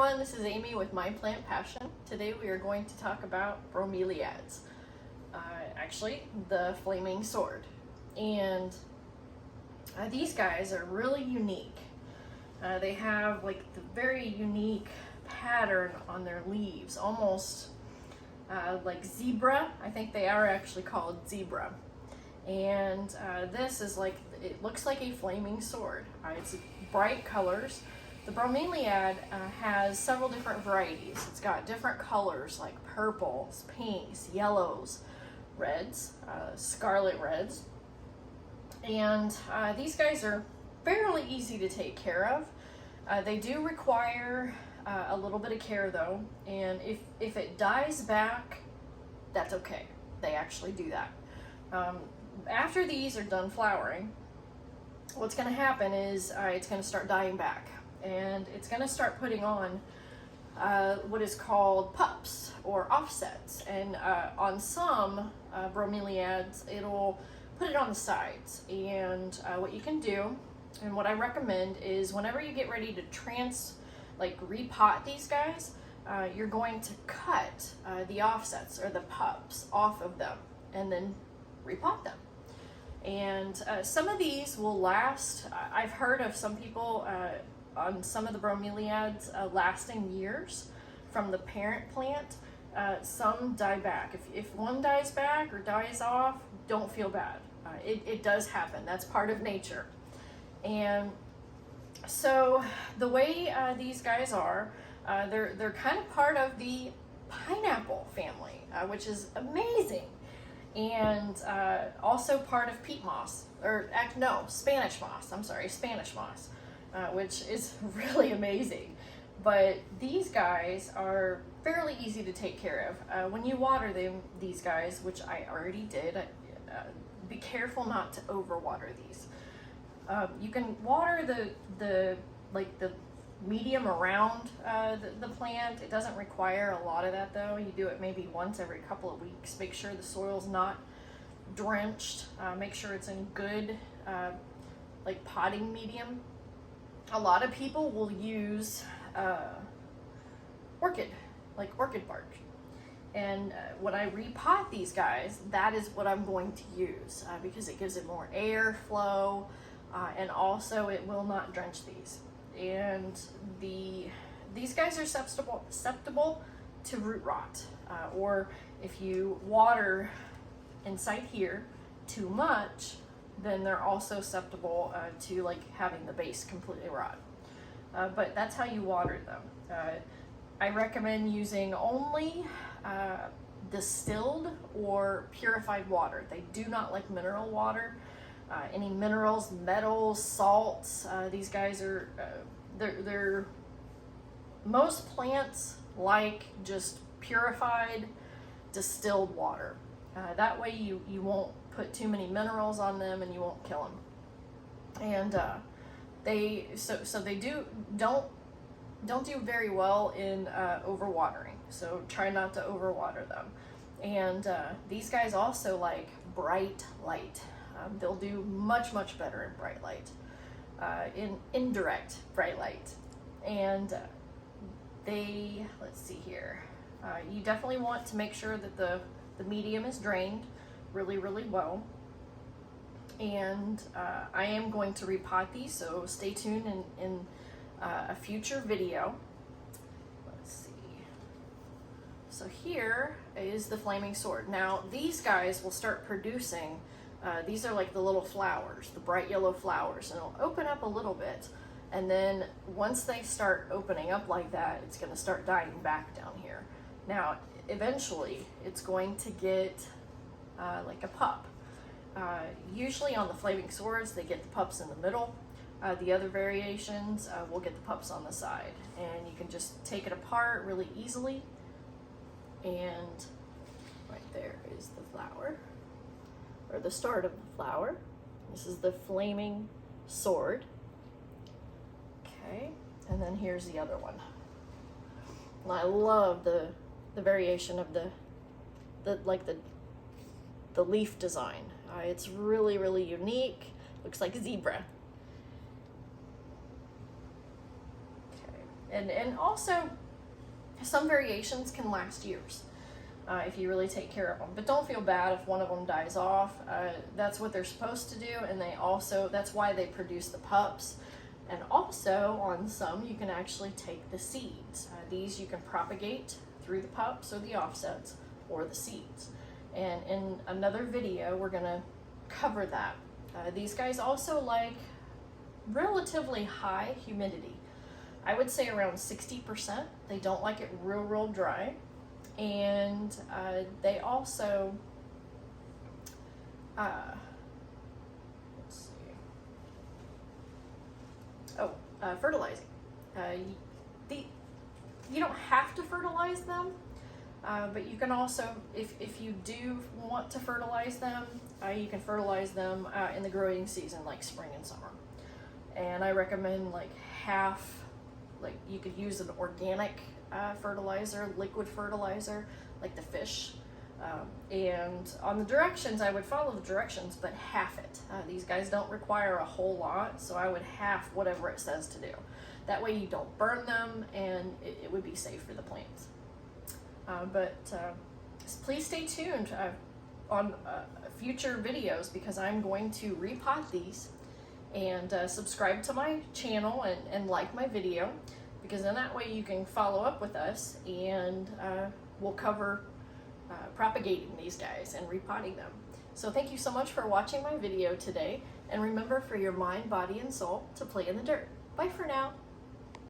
everyone, this is Amy with My Plant Passion. Today we are going to talk about bromeliads, actually the flaming sword. And these guys are really unique. They have like the very unique pattern on their leaves, almost like zebra. I think they are actually called zebra. And this is like, it looks like a flaming sword. It's bright colors. The bromeliad has several different varieties. It's got different colors like purples, pinks, yellows, reds, scarlet reds. And these guys are fairly easy to take care of. They do require a little bit of care though, and if it dies back, that's okay. They actually do that. After these are done flowering, what's going to happen is it's going to start dying back, and it's going to start putting on what is called pups or offsets. And on some bromeliads, it'll put it on the sides. And what you can do, and what I recommend, is whenever you get ready to repot these guys, you're going to cut the offsets or the pups off of them and then repot them. And some of these will last. I've heard of some people on some of the bromeliads lasting years from the parent plant. Some die back. If one dies back or dies off, don't feel bad. It does happen. That's part of nature. And so the way these guys are, they're kind of part of the pineapple family, which is amazing. And also part of peat moss, Spanish moss. I'm sorry, Spanish moss, which is really amazing. But these guys are fairly easy to take care of. When you water these guys, which I already did, be careful not to overwater these. You can water the medium around the plant. It doesn't require a lot of that though. You do it maybe once every couple of weeks. Make sure the soil's not drenched. Make sure it's in good potting medium. A lot of people will use orchid bark. And when I repot these guys, that is what I'm going to use because it gives it more air flow, and also it will not drench these. And these guys are susceptible to root rot, or if you water inside here too much, then they're also susceptible to having the base completely rot. But that's how you water them. I recommend using only distilled or purified water. They do not like mineral water. Any minerals, metals, salts, these guys are, they're most plants like just purified, distilled water. That way you won't put too many minerals on them and you won't kill them. And they don't do very well in overwatering. So try not to overwater them. And these guys also like bright light. They'll do much, much better in bright light, in indirect bright light. And let's see here, you definitely want to make sure that the medium is drained really, really well. And I am going to repot these, so stay tuned in a future video. Let's see. So here is the flaming sword. Now these guys will start producing, these are like the little flowers, the bright yellow flowers, and it'll open up a little bit. And then once they start opening up like that, it's going to start dying back down here. Now, eventually, it's going to get like a pup. Usually on the flaming swords, they get the pups in the middle. The other variations will get the pups on the side. And you can just take it apart really easily. And right there is the flower, or the start of the flower. This is the flaming sword. Okay, and then here's the other one. And I love the variation of the leaf design. It's really, really unique. Looks like zebra. Okay, And also, some variations can last years if you really take care of them. But don't feel bad if one of them dies off. That's what they're supposed to do, and that's why they produce the pups. And also, on some, you can actually take the seeds. These you can propagate through the pups or the offsets or the seeds. And in another video, we're going to cover that. These guys also like relatively high humidity. I would say around 60%. They don't like it real dry. And they also, let's see. Fertilizing. You don't have to fertilize them, but you can also, if you do want to fertilize them, you can fertilize them in the growing season, like spring and summer. And I recommend like half, like you could use an organic fertilizer, liquid fertilizer, like the fish. And on the directions, I would follow the directions, but half it. These guys don't require a whole lot, so I would half whatever it says to do. That way you don't burn them, and it would be safe for the plants. But please stay tuned on future videos, because I'm going to repot these, and subscribe to my channel and like my video, because then that way you can follow up with us, and we'll cover propagating these guys and repotting them. So thank you so much for watching my video today, and remember, for your mind, body, and soul to play in the dirt. Bye for now.